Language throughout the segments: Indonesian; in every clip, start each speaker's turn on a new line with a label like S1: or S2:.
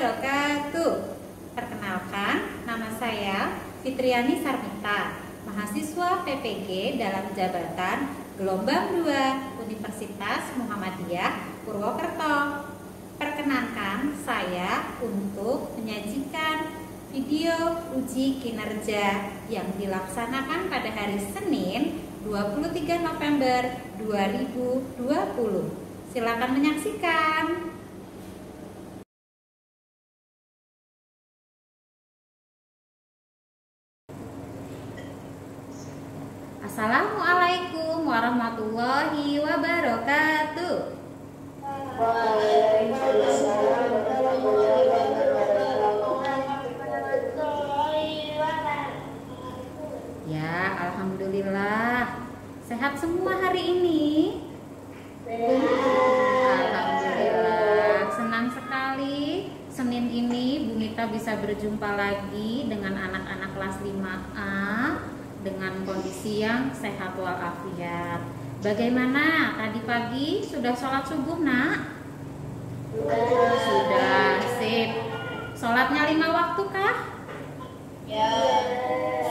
S1: wabarakatuh. Perkenalkan, nama saya Fitriani Sarmita, mahasiswa PPG dalam jabatan Gelombang 2 Universitas Muhammadiyah Purwokerto. Perkenankan saya untuk menyajikan video uji kinerja yang dilaksanakan pada hari Senin 23 November 2020. Silakan menyaksikan. Assalamualaikum warahmatullahi wabarakatuh.
S2: Waalaikumsalam warahmatullahi wabarakatuh.
S1: Ya, alhamdulillah. Sehat semua hari ini? Alhamdulillah. Senang sekali Senin ini Bu Mita bisa berjumpa lagi dengan anak-anak kelas 5A dengan kondisi yang sehat walafiat. Bagaimana tadi pagi sudah sholat subuh, Nak? Sudah, sip. Sholatnya 5 waktu kah?
S2: Ya.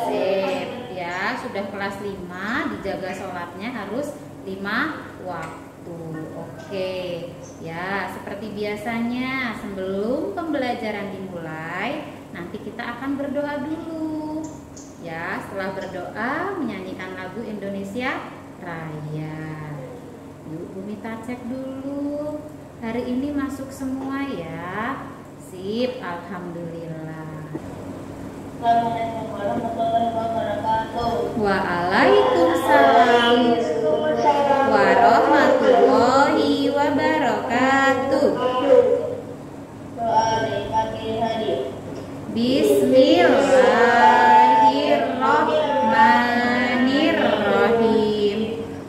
S1: Sip, ya. Sudah kelas 5, dijaga sholatnya harus 5 waktu. Oke, ya. Seperti biasanya sebelum pembelajaran dimulai, nanti kita akan berdoa dulu. Ya, setelah berdoa menyanyikan lagu Indonesia Raya. Yuk Bu Mita cek dulu. Hari ini masuk semua ya. Sip, alhamdulillah.
S2: Assalamualaikum warahmatullahi wabarakatuh.
S1: Waalaikumsalam warahmatullahi wabarakatuh.
S2: Doa di pagi hari.
S1: Bismillahirrahmanirrahim.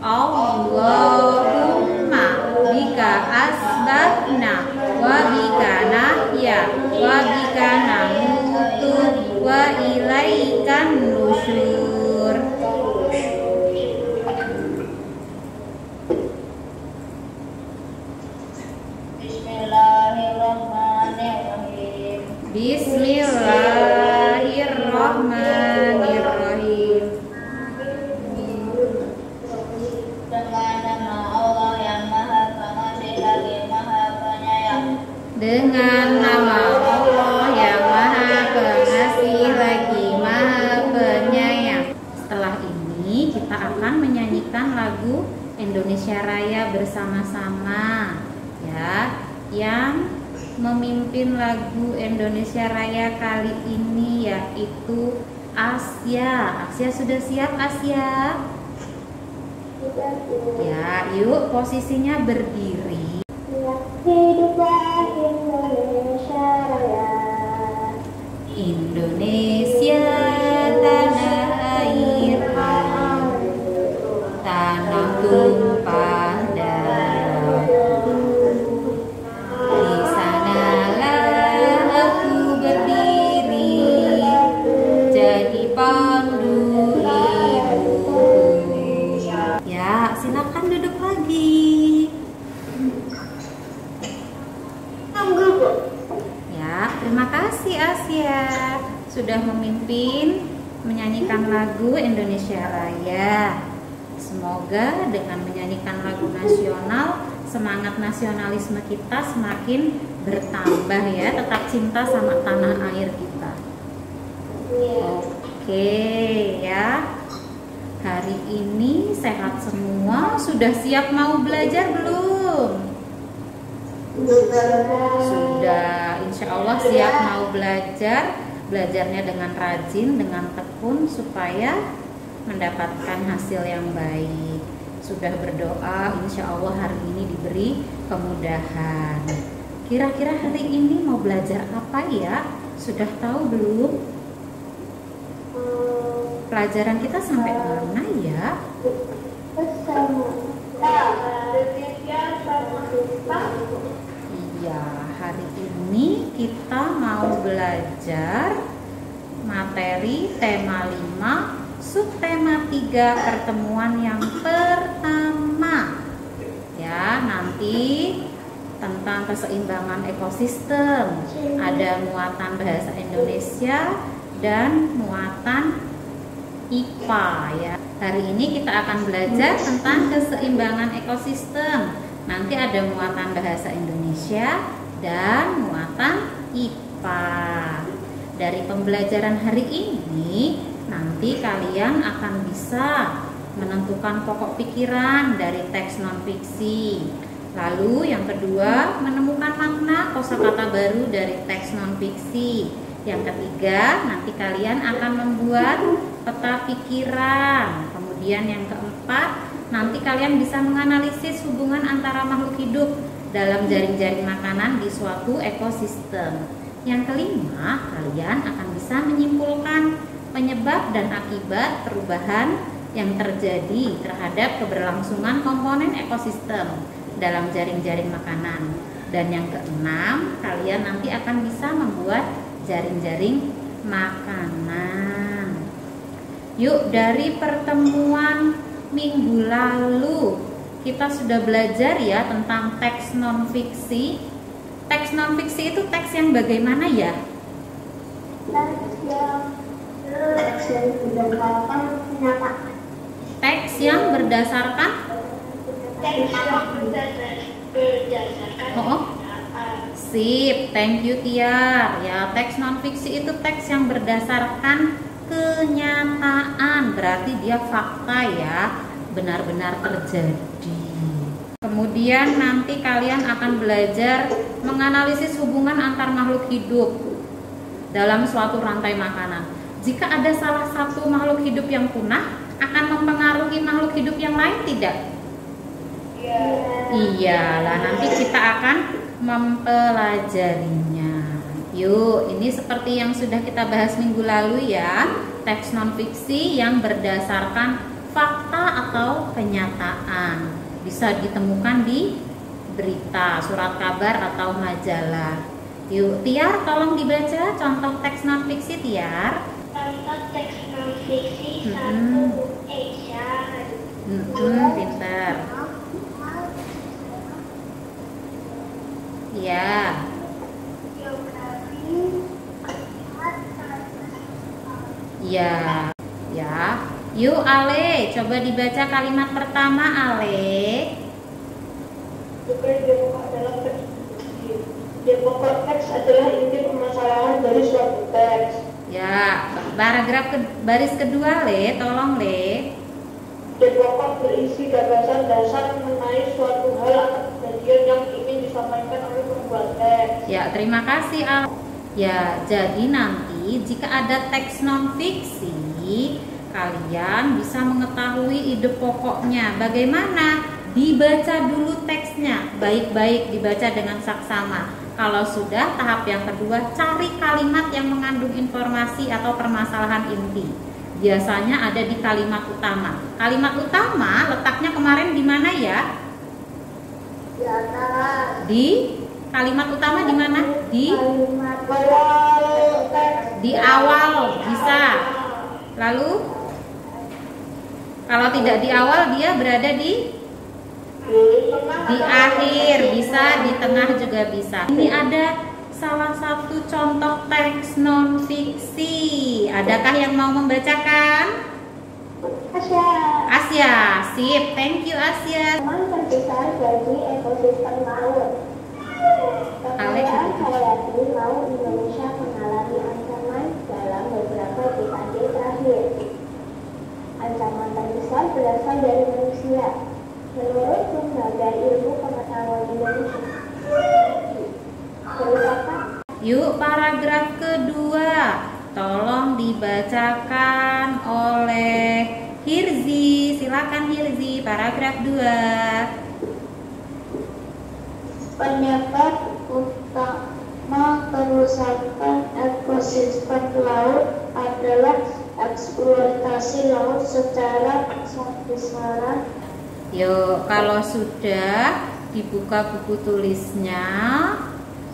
S1: Allahumma bika asbahna wa bika nahya wa bika namutu wa ilaikan nusyur.
S2: Bismillahirrahmanirrahim.
S1: Bismillahirrahmanirrahim.
S2: Dengan nama Allah yang Maha Pengasih lagi Maha Penyayang.
S1: Dengan nama Allah yang Maha Pengasih lagi Maha Penyayang. Setelah ini kita akan menyanyikan lagu Indonesia Raya bersama-sama. Ya, yang memimpin lagu Indonesia Raya kali ini yaitu Asya. Asya sudah siap, Asya? Ya, yuk posisinya berdiri.
S2: Hiduplah Indonesia Raya.
S1: Indonesia tanah air, tanah tumpah darah. Di sanalah aku berdiri, jadi pandu ibuku. Ya, silakan duduk lagi. Ya, terima kasih Asya sudah memimpin menyanyikan lagu Indonesia Raya. Semoga dengan menyanyikan lagu nasional, semangat nasionalisme kita semakin bertambah ya, tetap cinta sama tanah air kita. Oke ya. Hari ini sehat semua, sudah siap mau belajar belum? Sudah, insya Allah siap mau belajar. Belajarnya dengan rajin, dengan tekun supaya mendapatkan hasil yang baik. Sudah berdoa, insya Allah hari ini diberi kemudahan. Kira-kira hari ini mau belajar apa ya? Sudah tahu belum? Pelajaran kita sampai mana ya? Iya, hari ini kita mau belajar materi tema 5, subtema 3, pertemuan yang pertama. Ya, nanti tentang keseimbangan ekosistem, ada muatan bahasa Indonesia dan muatan IPA ya. Hari ini kita akan belajar tentang keseimbangan ekosistem. Nanti ada muatan bahasa Indonesia dan muatan IPA. Dari pembelajaran hari ini, nanti kalian akan bisa menentukan pokok pikiran dari teks non-fiksi. Lalu yang kedua, menemukan makna kosakata baru dari teks non-fiksi. Yang ketiga, nanti kalian akan membuat peta pikiran. Kemudian yang keempat, nanti kalian bisa menganalisis hubungan antara makhluk hidup dalam jaring-jaring makanan di suatu ekosistem. Yang kelima, kalian akan bisa menyimpulkan penyebab dan akibat perubahan yang terjadi terhadap keberlangsungan komponen ekosistem dalam jaring-jaring makanan. Dan yang keenam, kalian nanti akan bisa membuat jaring-jaring makanan. Yuk, dari pertemuan minggu lalu kita sudah belajar ya tentang teks non-fiksi. Teks non-fiksi itu teks yang bagaimana ya? Teks yang berdasarkan Sip, thank you Tiar. Ya, teks non-fiksi itu teks yang berdasarkan kenyataan, berarti dia fakta ya, benar-benar terjadi. Kemudian nanti kalian akan belajar menganalisis hubungan antar makhluk hidup dalam suatu rantai makanan. Jika ada salah satu makhluk hidup yang punah, akan mempengaruhi makhluk hidup yang lain tidak? Iyalah, nanti kita akan mempelajarinya. Yuk, ini seperti yang sudah kita bahas minggu lalu ya, teks non-fiksi yang berdasarkan fakta atau kenyataan. Bisa ditemukan di berita, surat kabar atau majalah. Yuk, Tiar tolong dibaca contoh teks non-fiksi, Tiar.
S2: Contoh teks non-fiksi 1
S1: pintar. Ya. Ya. Ya. Yuk Ale, coba dibaca kalimat pertama Ale.
S2: Pokok teks adalah inti permasalahan dari suatu teks.
S1: Ya, paragraf baris kedua Le, tolong Le.
S2: Pokok berisi gagasan dasar mengenai suatu hal atau kejadian yang ingin disampaikan oleh pembuat teks.
S1: Ya, terima kasih Al. Ya, jadi nanti jika ada teks non-fiksi, kalian bisa mengetahui ide pokoknya. Bagaimana? Dibaca dulu teksnya, baik-baik dibaca dengan saksama. Kalau sudah, tahap yang kedua, cari kalimat yang mengandung informasi atau permasalahan inti. Biasanya ada di kalimat utama. Kalimat utama letaknya kemarin di mana ya? Di kalimat utama di mana? Di awal bisa. Lalu kalau tidak di awal, dia berada di akhir, bisa di tengah juga bisa. Ini ada salah satu contoh teks non-fiksi. Adakah yang mau membacakan? Asya, sip, thank you Asya.
S2: Teman terbesar bagi ekosistem laut. Hayati laut Indonesia mengalami ancaman dalam beberapa dekade terakhir. Ancaman terbesar berasal dari manusia. Menurut Lembaga Ilmu Pengetahuan Indonesia.
S1: Yuk, paragraf kedua, tolong dibacakan oleh Hirzi. Silakan Hirzi, paragraf 2.
S2: Penyebab utama kerusakan ekosistem laut adalah eksploitasi laut secara besar-besaran.
S1: Yuk, kalau sudah dibuka buku tulisnya,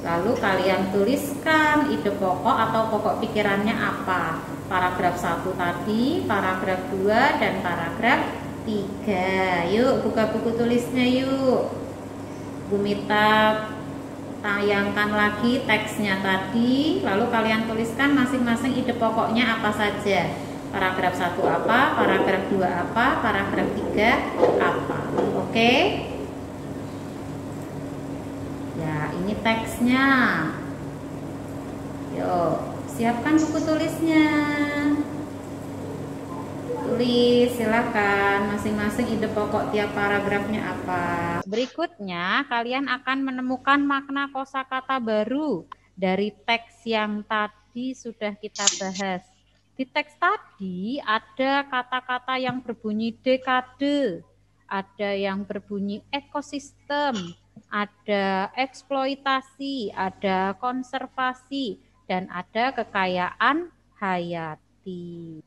S1: lalu kalian tuliskan ide pokok atau pokok pikirannya apa. Paragraf 1 tadi, paragraf 2, dan paragraf 3. Yuk, buka buku tulisnya yuk. Bu Mita tayangkan lagi teksnya tadi, lalu kalian tuliskan masing-masing ide pokoknya apa saja. Paragraf 1 apa, paragraf 2 apa, paragraf 3 apa. Oke? Ya, ini teksnya. Yuk, siapkan buku tulisnya. Tulis, silakan masing-masing ide pokok tiap paragrafnya apa. Berikutnya, kalian akan menemukan makna kosakata baru dari teks yang tadi sudah kita bahas. Di teks tadi ada kata-kata yang berbunyi dekade, ada yang berbunyi ekosistem, ada eksploitasi, ada konservasi, dan ada kekayaan hayati.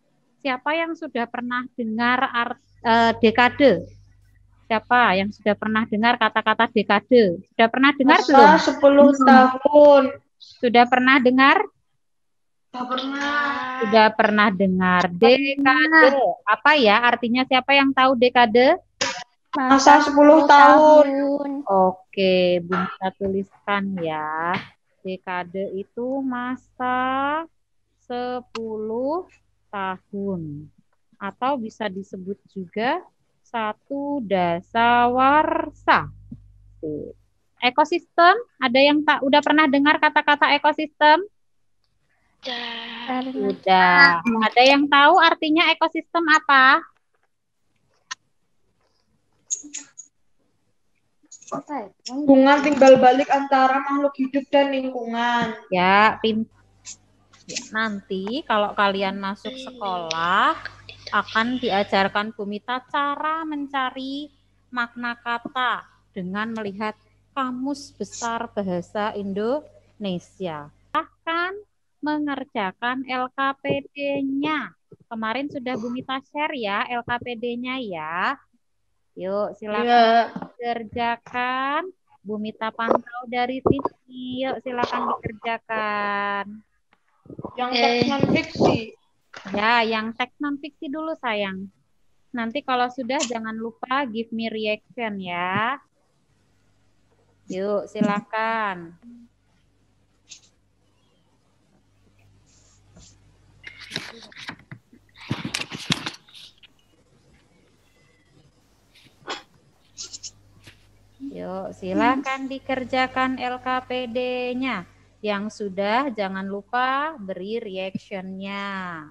S1: Siapa yang sudah pernah dengar dekade? Siapa yang sudah pernah dengar kata-kata dekade? Sudah pernah dengar belum?
S2: 10 tahun.
S1: Sudah pernah dengar?
S2: Tidak pernah.
S1: Sudah pernah dengar. Dekade. Apa ya artinya? Siapa yang tahu dekade?
S2: Masa 10 tahun.
S1: Oke, Bunda kita tuliskan ya. Dekade itu masa 10 tahun. Atau bisa disebut juga satu dasawarsa. Ekosistem, ada yang udah pernah dengar kata-kata ekosistem? Sudah. Ada yang tahu artinya ekosistem apa?
S2: Hubungan timbal balik antara makhluk hidup dan lingkungan.
S1: Ya, nanti kalau kalian masuk sekolah akan diajarkan Bumita cara mencari makna kata dengan melihat Kamus Besar Bahasa Indonesia. Akan mengerjakan LKPD-nya. Kemarin sudah Bumita share ya LKPD-nya ya. Yuk silakan dikerjakan. Bumita pantau dari sini. Yuk silakan dikerjakan.
S2: Yang teks non fiksi.
S1: Ya, yang teks non fiksi dulu sayang. Nanti kalau sudah jangan lupa give me reaction ya. Yuk, silakan. Yuk, silakan dikerjakan LKPD-nya. Yang sudah, jangan lupa beri reaction-nya.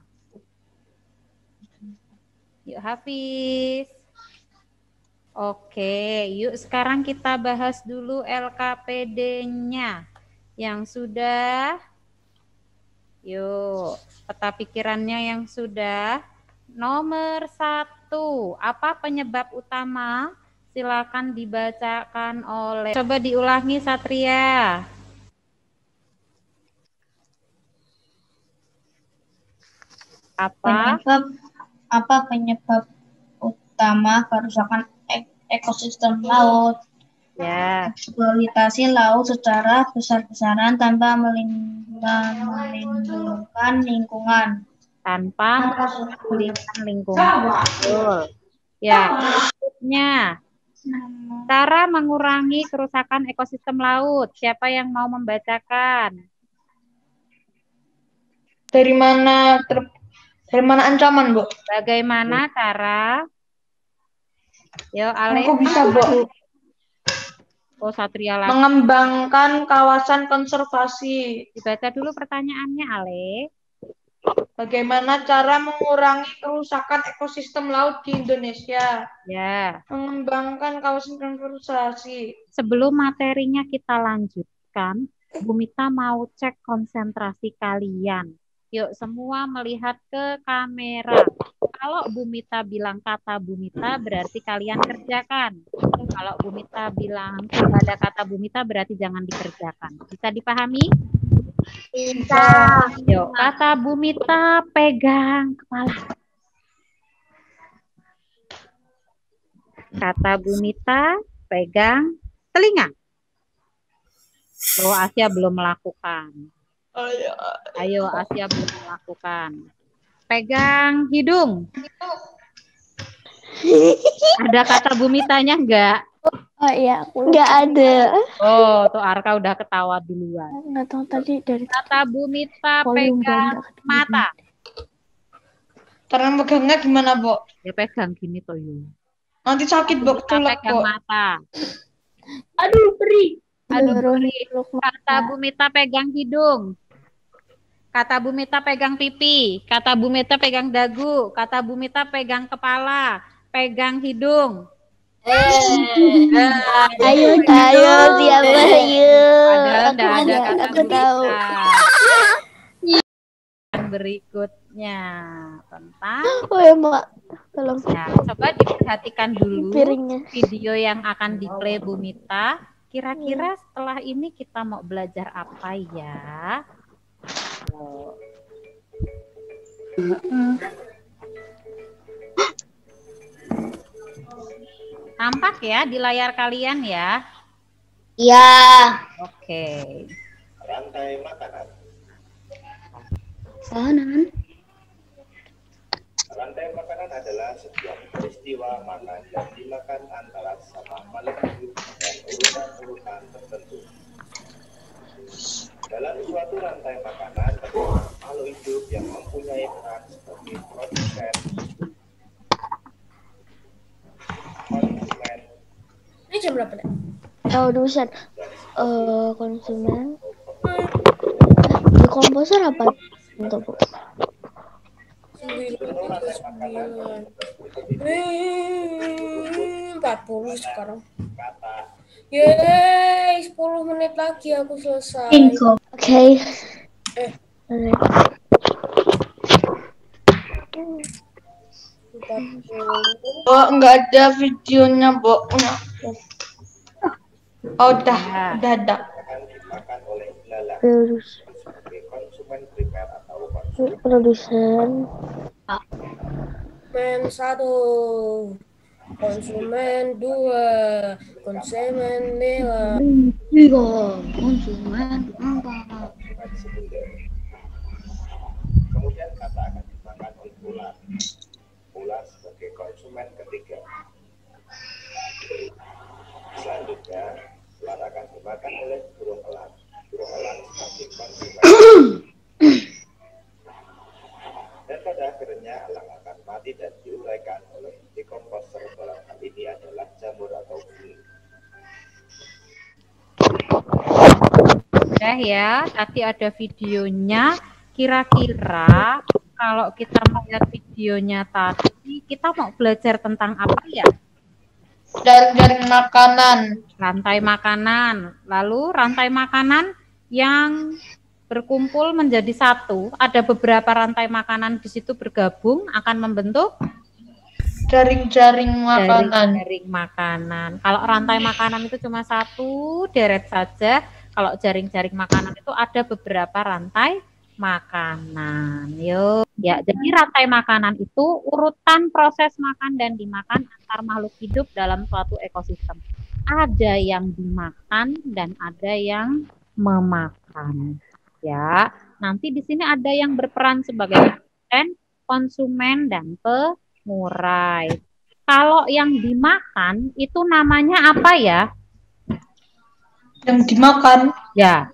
S1: Yuk, Hafiz. Oke, yuk sekarang kita bahas dulu LKPD-nya. Yang sudah, yuk, peta pikirannya yang sudah. Nomor 1, apa penyebab utama? Silakan dibacakan oleh, coba diulangi Satria.
S3: Apa penyebab utama kerusakan ekosistem laut?
S1: Ya.
S3: Eksploitasi laut secara besar-besaran tanpa melindungi lingkungan.
S1: Tanpa memulihkan lingkungan. Betul. Ya, berikutnya. Cara mengurangi kerusakan ekosistem laut. Siapa yang mau membacakan?
S2: Dari mana ancaman, Bu?
S1: Bagaimana cara? Yo, Ale.
S2: Aku bisa, Bu.
S1: Oh, Satria lagi.
S2: Mengembangkan kawasan konservasi.
S1: Dibaca dulu pertanyaannya, Ale.
S2: Bagaimana cara mengurangi kerusakan ekosistem laut di Indonesia?
S1: Ya.
S2: Mengembangkan kawasan konservasi.
S1: Sebelum materinya kita lanjutkan, Bumita mau cek konsentrasi kalian. Yuk, semua melihat ke kamera. Kalau Bumita bilang kata Bumita, berarti kalian kerjakan. Kalau Bumita bilang tidak ada kata Bumita, berarti jangan dikerjakan. Bisa dipahami?
S3: Bisa.
S1: Yuk, kata Bumita pegang kepala. Kata Bumita pegang telinga. Oh, Asia belum melakukan. Ayo, Asia belum melakukan. Pegang hidung. Ada kata Bumitanya enggak?
S4: Oh iya, aku
S3: Nggak ada.
S1: Oh, tuh Arka udah ketawa duluan.
S4: nggak tahu tadi dari
S1: Kata Bumita
S4: volume
S1: pegang
S4: bawah nggak
S1: mata.
S5: Cara megangnya gimana, Bu?
S1: Ya pegang gini toh Yu.
S5: Nanti sakit, Bu,
S1: Bumita
S5: ketulak,
S1: pegang
S5: Bu.
S1: mata.
S2: Aduh, beri.
S1: Aduh,
S4: Dorong
S1: beri.
S4: peluk
S1: Kata
S4: mata.
S1: Bumita pegang hidung. Kata Bumita pegang pipi. Kata Bumita pegang dagu. Kata Bumita pegang kepala. Pegang hidung.
S3: Ayo, siapa ayo?
S1: Padahal
S3: Aku
S1: enggak ada kata
S3: aku tahu.
S1: Bumita. Yang berikutnya tentang
S3: Oh ya, Mak. Tolong
S1: ya, coba diperhatikan dulu
S3: piringnya.
S1: video yang akan di-play Bumita. Kira-kira setelah ini kita mau belajar apa ya? Tampak ya di layar kalian ya?
S3: Ya.
S1: Oke.
S6: Rantai makanan.
S3: Sanan.
S6: Rantai makanan adalah sebuah peristiwa makan yang dimakan antara sama makhluk hidup dan urutan-urutan tertentu. Dalam suatu rantai makanan terdapat makhluk hidup yang mempunyai peran sebagai produsen, konsumen,
S2: Ini jam berapa, Dek?
S3: Produsen. Konsumen. Dekomposer apa? Untuk Bu.
S2: 40 sekarang.
S6: kata,
S2: Yeay, 10 menit lagi aku selesai.
S3: Oke.
S5: Bu, nggak ada videonya, Bu. Oh, udah ada.
S6: akan dimakan oleh belalang
S3: Terus
S6: sebagai konsumen primer atau konsumen.
S3: produsen.
S2: Konsumen 1, konsumen 2, konsumen 5.
S3: Konsumen.
S6: konsumen sekunder. Kemudian kata akan dimakan oleh ular. Ular sebagai konsumen ketiga. Selanjutnya, ular akan dimakan oleh burung elang. Burung elang sebagai konsumen. Dan pada akhirnya elang akan mati dan diuraikan oleh dekomposer. Dalam hal ini adalah jamur atau bulu.
S1: Udah ya, tadi ada videonya. Kira-kira kalau kita melihat videonya tadi, kita mau belajar tentang apa ya?
S5: Jaring-jaring makanan.
S1: Rantai makanan. Lalu rantai makanan yang berkumpul menjadi satu, ada beberapa rantai makanan di situ bergabung akan membentuk
S5: Jaring-jaring makanan.
S1: jaring makanan. Kalau rantai makanan itu cuma satu deret saja, kalau jaring-jaring makanan itu ada beberapa rantai makanan. Yuk, ya. Jadi rantai makanan itu urutan proses makan dan dimakan antar makhluk hidup dalam suatu ekosistem. Ada yang dimakan dan ada yang memakan. Ya, nanti di sini ada yang berperan sebagai produsen, konsumen dan pengurai. Kalau yang dimakan itu namanya apa ya?
S5: Yang dimakan.
S1: Ya,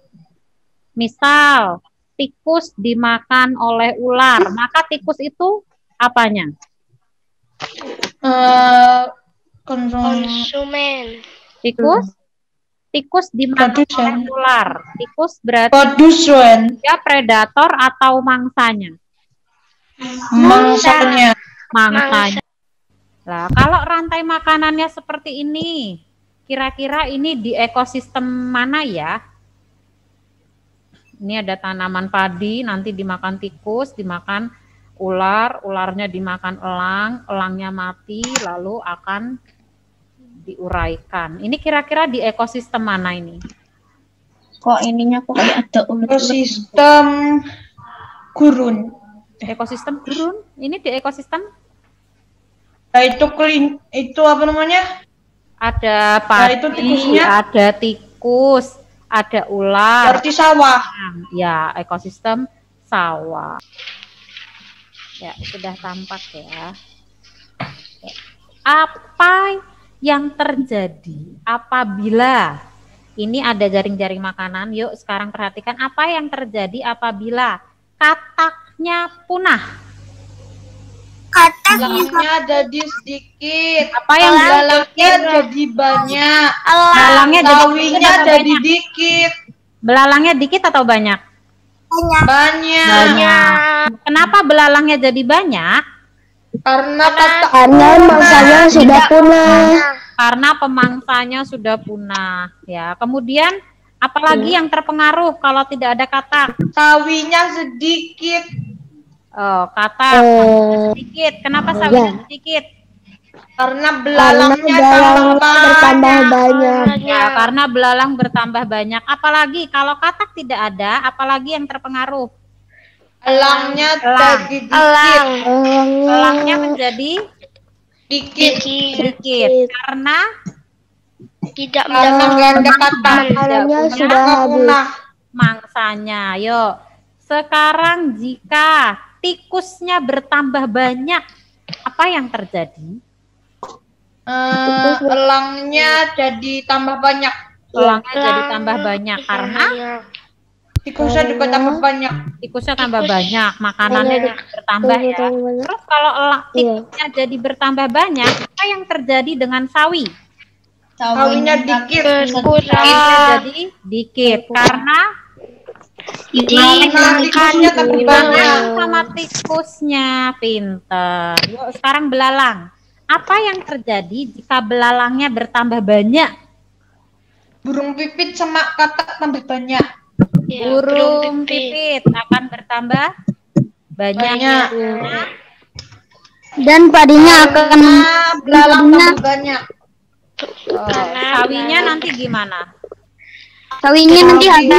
S1: misal tikus dimakan oleh ular, maka tikus itu apanya?
S3: Konsumen.
S1: Tikus dimakan
S5: Produsen.
S1: oleh ular. Tikus berarti
S5: Produsen.
S1: dia predator atau mangsanya?
S5: Mangsanya.
S1: Mangsanya. Nah, kalau rantai makanannya seperti ini, kira-kira ini di ekosistem mana ya? Ini ada tanaman padi, nanti dimakan tikus, dimakan ular, ularnya dimakan elang, elangnya mati, lalu akan diuraikan. Ini kira-kira di ekosistem mana ini?
S3: Kok ininya kok kayak ada ulet-ulet?
S5: Ekosistem gurun.
S1: Ekosistem gurun? Ini di ekosistem?
S5: Nah, itu apa namanya?
S1: Ada
S5: itu
S1: padi,
S5: tikusnya.
S1: ada tikus, ada ular.
S5: Berarti sawah.
S1: Ya, ekosistem sawah. Ya, sudah tampak ya. Apa yang terjadi apabila ini ada jaring-jaring makanan. Yuk sekarang perhatikan apa yang terjadi apabila kataknya punah.
S5: Belangnya jadi sedikit.
S1: Apa yang
S5: Belalangnya jadi banyak.
S1: belalangnya jadi
S5: Sawinya
S1: sedikit atau
S5: jadi
S1: banyak?
S5: dikit.
S1: Belalangnya dikit atau banyak?
S5: Banyak.
S1: Banyak. Kenapa belalangnya jadi banyak?
S5: Karena kata
S4: Karena mangsanya sudah punah.
S1: Karena pemangsanya sudah punah. Ya. Kemudian apalagi yang terpengaruh kalau tidak ada katak?
S5: sawinya sedikit.
S1: Oh, katak sedikit. Kenapa sawinya sedikit?
S5: Karena belalangnya bertambah
S4: banyak.
S1: Ya, karena belalang bertambah banyak. Apalagi kalau katak tidak ada, apalagi yang terpengaruh?
S5: Elangnya
S1: Elang.
S5: jadi dikit.
S1: Elangnya menjadi
S5: Dikit.
S1: sedikit. Karena
S5: Karena nggak ada kata.
S4: Makanannya
S1: punya
S4: sudah habis.
S5: Punah.
S1: mangsanya. Yuk. Sekarang jika tikusnya bertambah banyak, apa yang terjadi?
S5: Elangnya jadi tambah banyak.
S1: Elangnya jadi tambah banyak karena
S5: Tikusnya juga tambah banyak.
S1: tikusnya tambah banyak, makanannya juga bertambah ya. Terus kalau tikusnya jadi bertambah banyak, apa yang terjadi dengan sawi?
S5: Sawinya dikit.
S1: Sawinya jadi dikit karena
S5: tikusnya tambah banyak.
S1: sama tikusnya. Pinter. Yuk sekarang belalang. Apa yang terjadi jika belalangnya bertambah banyak?
S5: Burung pipit sama katak tambah banyak.
S1: Burung pipit akan bertambah banyak.
S3: Dan padinya akan
S5: Belalang tambah banyak.
S1: Sawinya nanti gimana?
S3: sawinya nanti habis.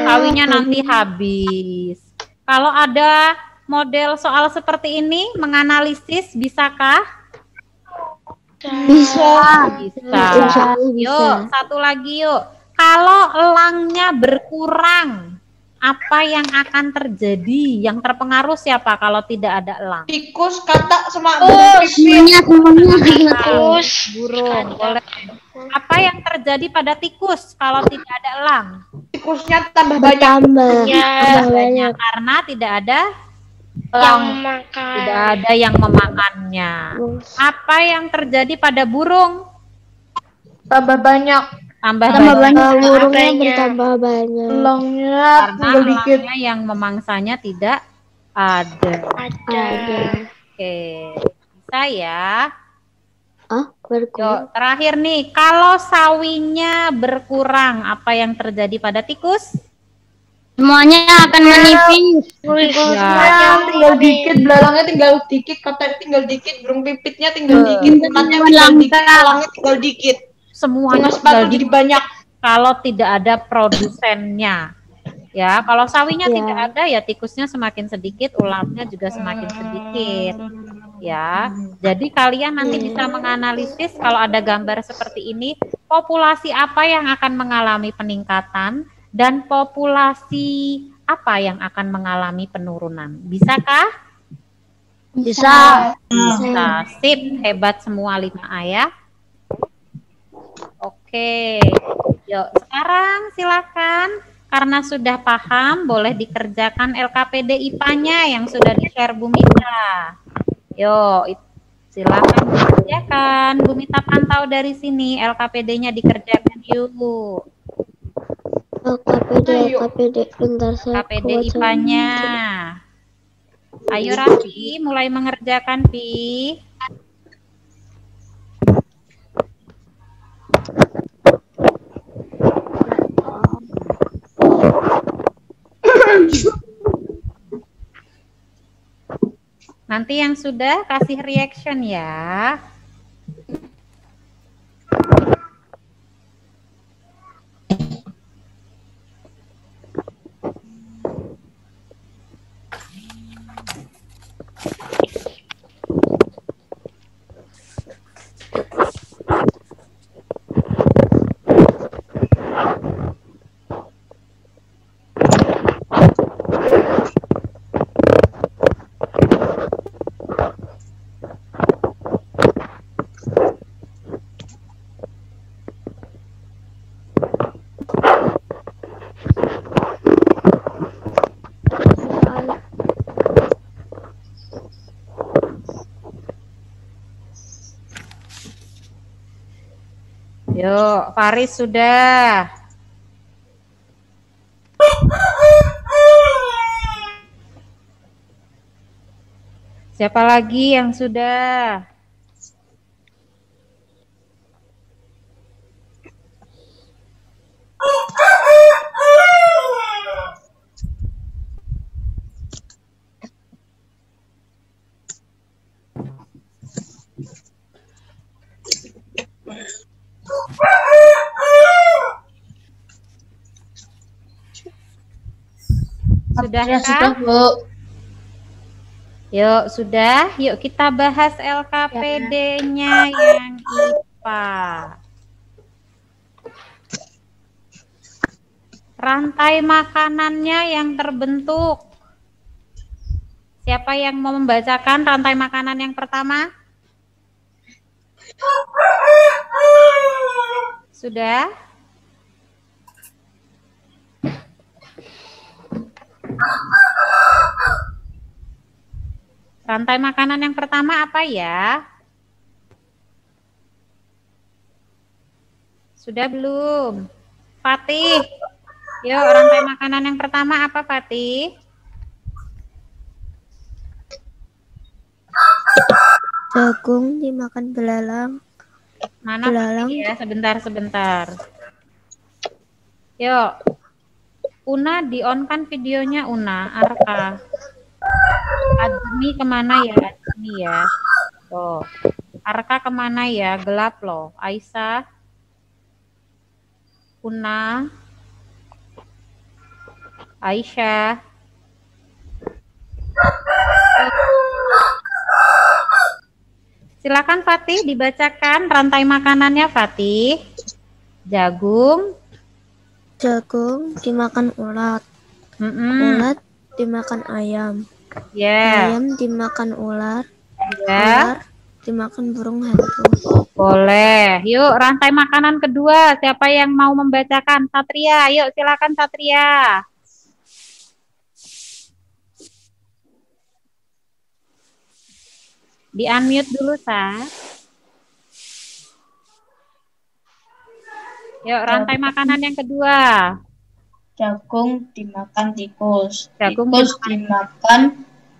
S1: Sawinya nanti habis. Kalau ada model soal seperti ini, menganalisis bisakah?
S3: Bisa.
S1: Bisa. Yuk, satu lagi yuk. Kalau elangnya berkurang, apa yang akan terjadi? Yang terpengaruh siapa kalau tidak ada elang?
S5: Tikus, katak, sama burung pipit.
S3: Semuanya
S1: Burung. Boleh. Apa yang terjadi pada tikus kalau tidak ada elang?
S5: Tikusnya tambah banyak.
S1: Banyak karena tidak ada tidak ada yang memakannya. Apa yang terjadi pada burung?
S5: Tambah banyak.
S1: Tambah
S3: Tambah
S1: banyak.
S3: banyak.
S4: Burungnya bertambah banyak.
S5: Elangnya
S1: Karena
S5: tinggal dikit.
S1: elangnya yang memangsanya tidak ada. Oke, bisa ya. Yuk, terakhir nih, kalau sawinya berkurang, apa yang terjadi pada tikus?
S3: Semuanya akan menipis.
S1: Ya,
S5: Tinggal dikit, belalangnya tinggal dikit, katak tinggal dikit, burung pipitnya tinggal dikit, kuntatnya tinggal dikit, elangnya tinggal dikit.
S1: semuanya
S5: Tengah sepatu
S1: tinggal
S5: jadi banyak.
S1: kalau tidak ada produsennya. Ya, kalau sawinya tidak ada ya tikusnya semakin sedikit, ulatnya juga semakin sedikit. Ya. Jadi kalian nanti bisa menganalisis kalau ada gambar seperti ini, populasi apa yang akan mengalami peningkatan dan populasi apa yang akan mengalami penurunan. Bisakah?
S3: Bisa.
S1: Bisa. Sip, hebat semua 5A ya. Oke. Yuk, sekarang silakan. Karena sudah paham, boleh dikerjakan LKPD IPA-nya yang sudah di-share Bu Mita. Yuk, silakan dikerjakan. Bu Mita pantau dari sini, LKPD-nya dikerjakan yuk.
S4: LKPD, bentar saya
S1: LKPD
S4: baca.
S1: IPA-nya. Ayo Raffi, mulai mengerjakan, Pi. Nanti yang sudah kasih reaction ya. Yuk, Faris sudah. Siapa lagi yang sudah? Sudahkah?
S3: Sudah, Bu.
S1: Yuk, sudah. Yuk kita bahas LKPD-nya yang IPA. Rantai makanannya yang terbentuk. Siapa yang mau membacakan rantai makanan yang pertama? Sudah? Rantai makanan yang pertama apa ya? Sudah belum? Fatih. Yuk, rantai makanan yang pertama apa, Fatih?
S4: Jagung dimakan belalang.
S1: Mana
S4: Belalang.
S1: Fatih ya? Sebentar. Yuk. Una, di-on-kan videonya Una, Arka. Admi kemana ya? Admi ya. Tuh. Arka kemana ya? Gelap loh. Aisyah. Una. Aisyah. Silakan Fatih dibacakan rantai makanannya Fatih. Jagung.
S4: Jagung dimakan ulat. Ulat dimakan ayam.
S1: Ya.
S4: Ayam dimakan ular.
S1: Ya.
S4: Ular dimakan burung hantu.
S1: Boleh. Yuk rantai makanan kedua. Siapa yang mau membacakan? Satria. Yuk silakan Satria. Di unmute dulu, Sa. Yuk, rantai makanan yang kedua.
S3: Jagung dimakan tikus.
S1: Jagung
S3: Tikus dimakan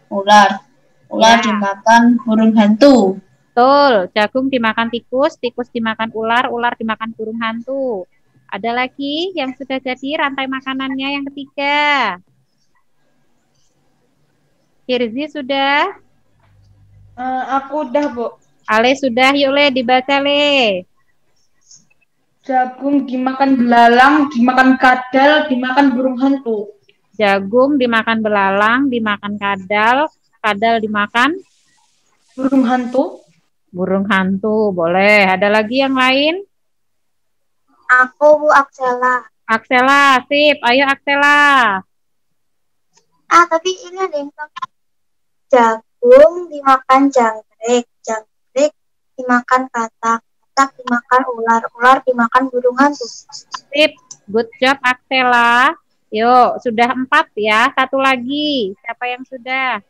S3: ular. Ular
S1: Ya.
S3: dimakan burung hantu.
S1: Betul, jagung dimakan tikus, tikus dimakan ular, ular dimakan burung hantu. Ada lagi yang sudah jadi rantai makanannya yang ketiga. Hirzi sudah?
S5: Aku udah, Bu.
S1: Ale sudah, yuk Le, dibaca Le.
S5: Jagung dimakan belalang, dimakan kadal, dimakan burung hantu.
S1: Jagung dimakan belalang, dimakan kadal, kadal dimakan
S5: Burung hantu.
S1: burung hantu. Boleh, ada lagi yang lain?
S7: Aku Bu Aksela.
S1: Aksela, sip, ayo Aksela.
S7: Tapi ini ada yang salah. Jagung dimakan jangkrik, jangkrik dimakan katak, katak dimakan ular, ular dimakan burung hantu.
S1: Sip, good job Aksela. Yuk, sudah 4 ya, satu lagi. Siapa yang sudah?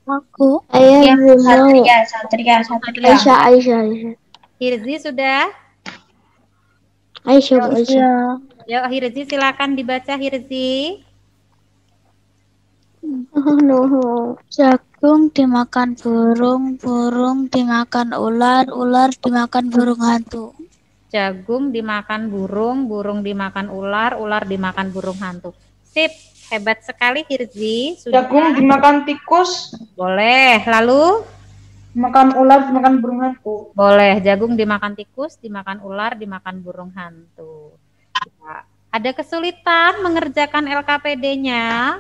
S4: Aku.
S1: Ya,
S4: Ayam mau.
S3: Satria.
S4: Aisyah.
S1: Hirzi sudah?
S4: Aisyah.
S1: Yuk Hirzi silakan dibaca Hirzi.
S8: Jagung dimakan burung, burung dimakan ular, ular dimakan burung hantu.
S1: Jagung dimakan burung, burung dimakan ular, ular dimakan burung hantu. Sip, hebat sekali Hirzi. Sudah.
S5: Jagung dimakan tikus,
S1: Boleh, lalu?
S5: makan ular, dimakan burung hantu.
S1: Boleh, jagung dimakan tikus, dimakan ular, dimakan burung hantu. Ya. Ada kesulitan mengerjakan LKPD-nya?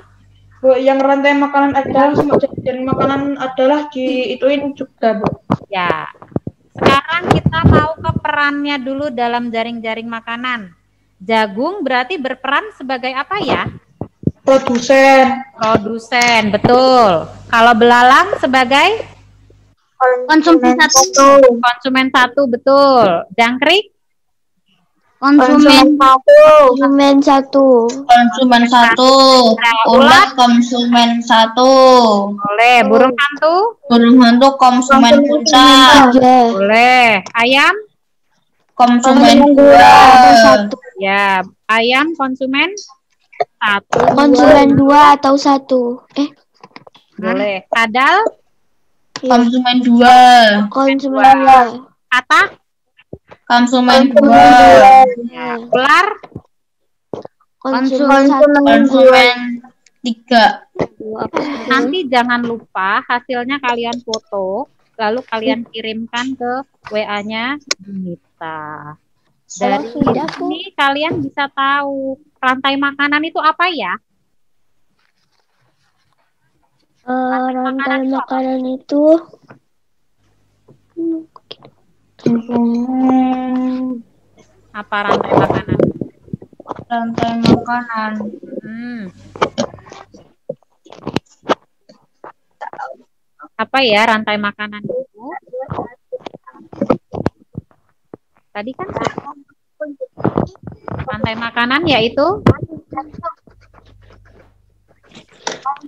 S5: Bu, yang rantai makanan adalah sama jajan makanan adalah diituin juga, Bu.
S1: Ya. Sekarang kita mau ke perannya dulu dalam jaring-jaring makanan. Jagung berarti berperan sebagai apa ya?
S5: Produsen.
S1: Produsen, betul. Kalau belalang sebagai
S7: Konsumen satu.
S1: konsumen satu, betul. Jangkrik?
S7: Konsumen satu.
S4: Konsumen satu.
S3: Konsumen satu. Ulat konsumen satu.
S1: Boleh. Burung hantu?
S3: Burung hantu konsumen puncak.
S4: Tiga.
S1: Boleh. Ayam?
S3: Konsumen
S4: Atau 1.
S1: Ya, ayam konsumen 1,
S4: Konsumen 2 atau 1.
S1: boleh. Kadal
S3: konsumen 2.
S4: Konsumen 2.
S1: kata,
S3: Konsumen 2.
S1: ya. Ular
S4: Konsumen 1.
S3: Konsumen 3.
S1: nanti jangan lupa hasilnya kalian foto, lalu kalian kirimkan ke WA-nya Mita. Dari sini kalian bisa tahu rantai makanan itu apa ya?
S4: Rantai makanan itu
S1: Apa rantai makanan?
S3: Rantai makanan.
S1: Apa ya rantai makanan itu? Tadi kan rantai makanan yaitu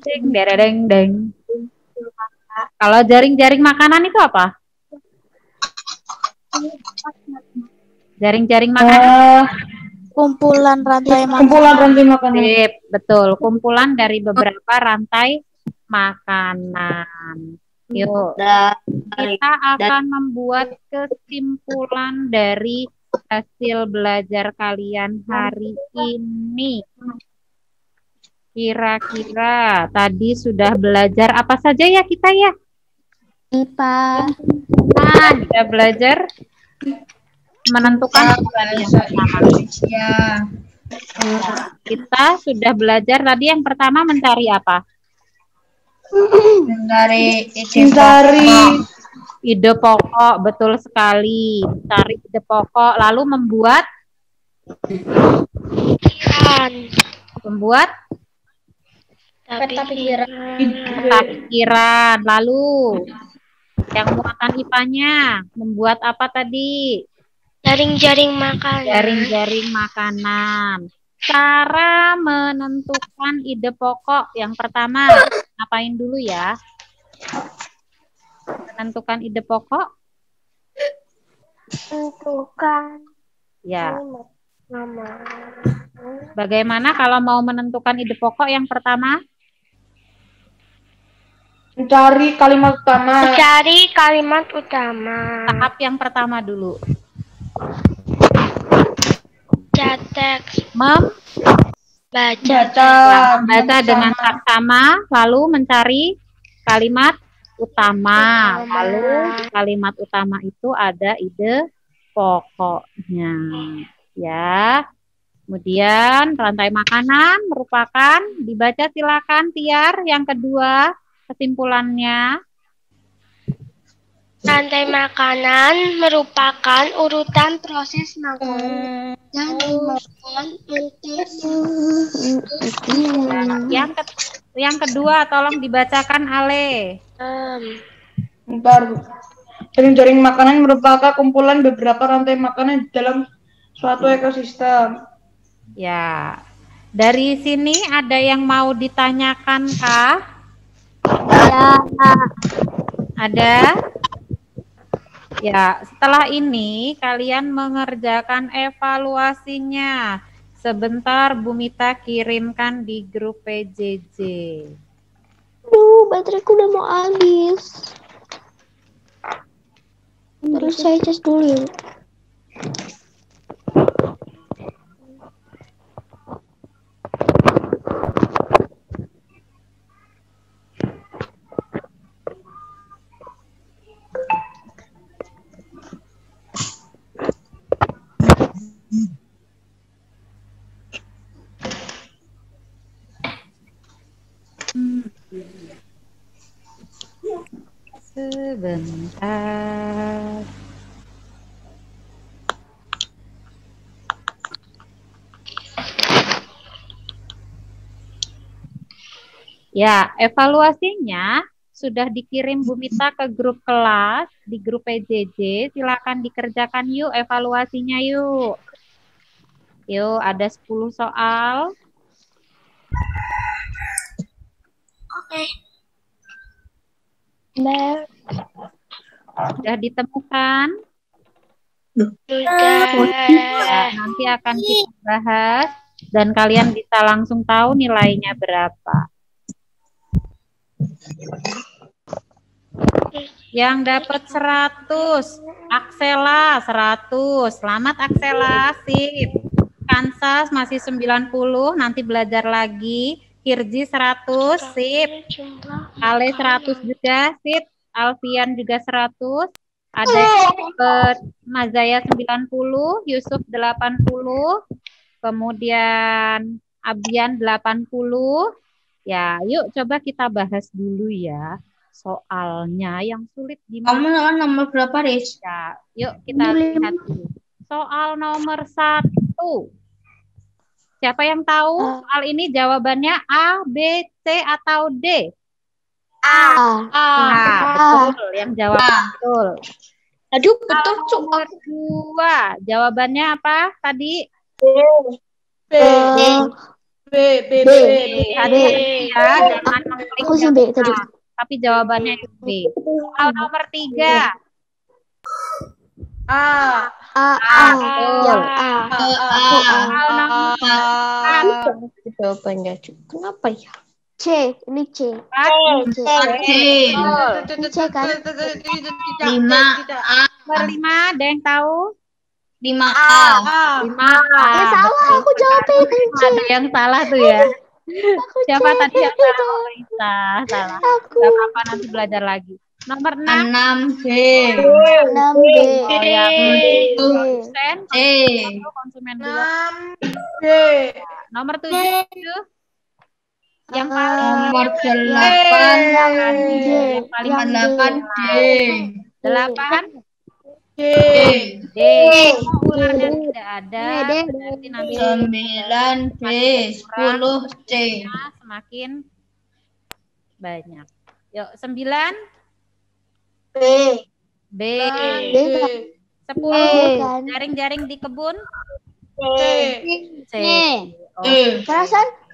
S1: deng dereng deng. Kalau jaring-jaring makanan itu apa? Jaring-jaring makanan.
S8: Kumpulan rantai
S3: Kumpulan
S8: makanan.
S3: rantai makanan.
S1: Sip, betul. Kumpulan dari beberapa rantai makanan. Yuk, kita akan membuat kesimpulan dari hasil belajar kalian hari ini. Kira-kira tadi sudah belajar apa saja ya kita ya?
S4: IPA.
S1: Kita belajar menentukan
S3: Indonesia.
S1: Kita sudah belajar tadi yang pertama mencari apa?
S3: Mencari
S1: ide pokok, betul sekali. Cari ide pokok, lalu membuat peta pikiran. Lalu yang muatan IPA-nya membuat apa tadi?
S9: Jaring-jaring makanan.
S1: Jaring-jaring makanan. Cara menentukan ide pokok yang pertama, ngapain dulu ya? Menentukan ide pokok?
S9: Tentukan
S1: Ya.
S9: nama.
S1: Bagaimana kalau mau menentukan ide pokok yang pertama?
S5: Mencari kalimat utama.
S9: Mencari kalimat utama.
S1: Tahap yang pertama dulu.
S9: Teks.
S1: Membaca dengan saksama, lalu mencari kalimat utama. Lalu kalimat utama itu ada ide pokoknya. Ya. Kemudian rantai makanan merupakan, dibaca silakan Tiar, yang kedua kesimpulannya.
S9: Rantai makanan merupakan urutan proses makan dan dimakan
S1: Yang kedua tolong dibacakan Ale.
S5: Jaring-jaring makanan merupakan kumpulan beberapa rantai makanan dalam suatu ekosistem.
S1: Ya. Dari sini ada yang mau ditanyakan kah?
S4: Ya.
S1: Ada? Ya, setelah ini kalian mengerjakan evaluasinya. Sebentar Bu Mita kirimkan di grup PJJ.
S4: Bateraiku udah mau habis. Terus saya cas dulu.
S1: Sebentar. Ya, evaluasinya sudah dikirim Bu Mita ke grup kelas, di grup PJJ. Silakan dikerjakan yuk evaluasinya yuk. Yuk, ada 10 soal.
S9: Oke.
S1: Sudah ditemukan? Ya, nanti akan kita bahas dan kalian bisa langsung tahu nilainya berapa. Yang dapat 100, Aksela 100. Selamat Aksela, sip. Kansas masih 90, nanti belajar lagi. Kirji 100, sip. Ale 100 juga, sip. Alfian juga 100. Ada yang dapat Mazaya 90, Yusuf 80, kemudian Abian 80. Ya, yuk coba kita bahas dulu ya. Soalnya yang sulit gimana?
S3: Kamu nomor berapa, Riz?
S1: Ya, yuk kita lihat dulu. Soal nomor 1. Siapa yang tahu soal ini jawabannya A, B, C, atau D? Betul. Yang jawab betul.
S3: Aduh, betul, Cuk.
S1: Nomor 2. Jawabannya apa tadi? Hati-hati ya, jangan mengklik
S4: Aku sih B tadi.
S1: tapi jawabannya itu B. Soal nomor 3.
S4: Yang A.
S1: Soal nomor 4.
S5: Jawabannya juga. Kenapa ya?
S4: C, ini C. Ini C kan?
S3: 5A.
S1: Nomor 5, ada yang tahu?
S3: 5A.
S1: 5A.
S4: Ya salah, aku jawab ini C.
S1: Ada yang salah tuh ya. Siapa tadi yang tahu? Isa, salah. Gak apa-apa, nanti belajar lagi. Nomor 6.
S3: 6B.
S4: 6B.
S1: Oh ya, konsumen.
S3: C.
S1: Konsumen 2. Nomor 7. Yang paling
S3: Nomor 8.
S1: yang paling
S3: 8D.
S1: 8 D. Ularnya tidak ada. Berarti nanti
S3: 9B. 10C.
S1: semakin banyak. Yuk, 9
S7: B.
S1: B.
S4: D kan?
S1: 10 jaring-jaring di kebun C. Oh.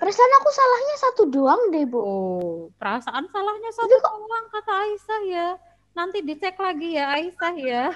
S4: Perasaan aku salahnya 1 doang deh, Bu.
S1: Oh, perasaan salahnya 1 doang kata Aisyah ya. Nanti dicek lagi ya Aisyah ya.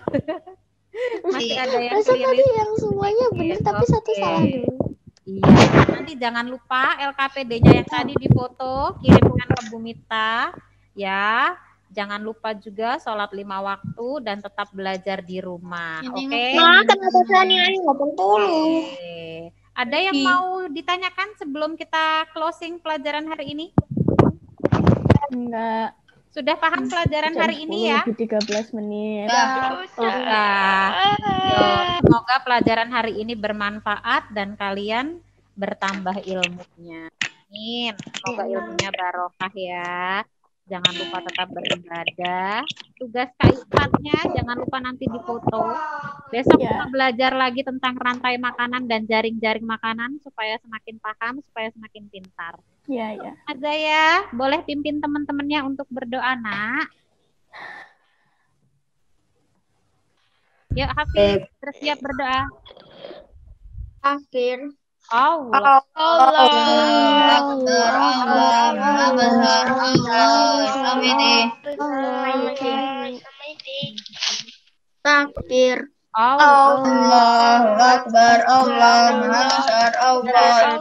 S1: Masih ada yang
S4: Perasaan tadi
S1: keliru.
S4: yang semuanya benar tapi 1 salah dulu.
S1: Iya, nanti jangan lupa LKPD-nya yang tadi difoto, kirimkan ke Bu Mita ya. Jangan lupa juga sholat 5 waktu dan tetap belajar di rumah. Oke?
S7: Kenapa saya nilai 80?
S1: Oke. Ada yang mau ditanyakan sebelum kita closing pelajaran hari ini?
S5: Enggak.
S1: Sudah paham pelajaran hari ini ya?
S5: 13 menit.
S1: Sudah. Semoga pelajaran hari ini bermanfaat dan kalian bertambah ilmunya. Amin. Semoga ilmunya barokah ya. Jangan lupa tetap beribadah. Tugas K4-nya jangan lupa nanti difoto. Besok kita belajar lagi tentang rantai makanan dan jaring-jaring makanan supaya semakin paham, supaya semakin pintar.
S5: Iya, ya.
S1: Azaya, boleh pimpin teman-temannya untuk berdoa, Nak. Yuk, Hafiz, bersiap berdoa.
S7: Akhir.
S1: Allah.
S7: Takbir.
S1: Allah.
S3: Akbar. Allah Maha Besar. Allah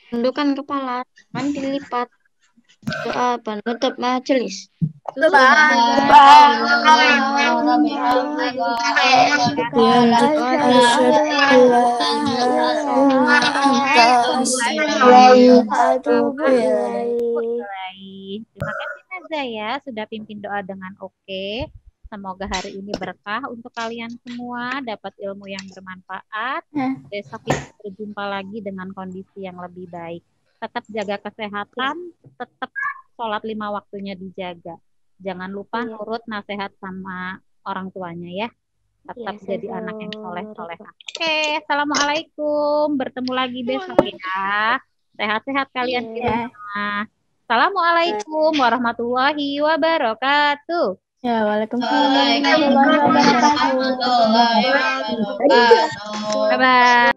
S7: Tundukkan kepala, tangan dilipat. Doa penutup majelis.
S1: Terima kasih Nazaya sudah pimpin doa dengan oke. Semoga hari ini berkah untuk kalian semua, dapat ilmu yang bermanfaat. Besok kita berjumpa lagi dengan kondisi yang lebih baik. Tetap jaga kesehatan, tetap sholat 5 waktunya dijaga. Jangan lupa nurut nasihat sama orang tuanya ya. Tetap jadi anak yang soleh-solehah. Oke, assalamualaikum. Bertemu lagi besok ya. Sehat-sehat kalian di rumah. Assalamualaikum warahmatullahi wabarakatuh.
S5: Ya, waalaikumsalam warahmatullahi wabarakatuh.
S1: Bye-bye.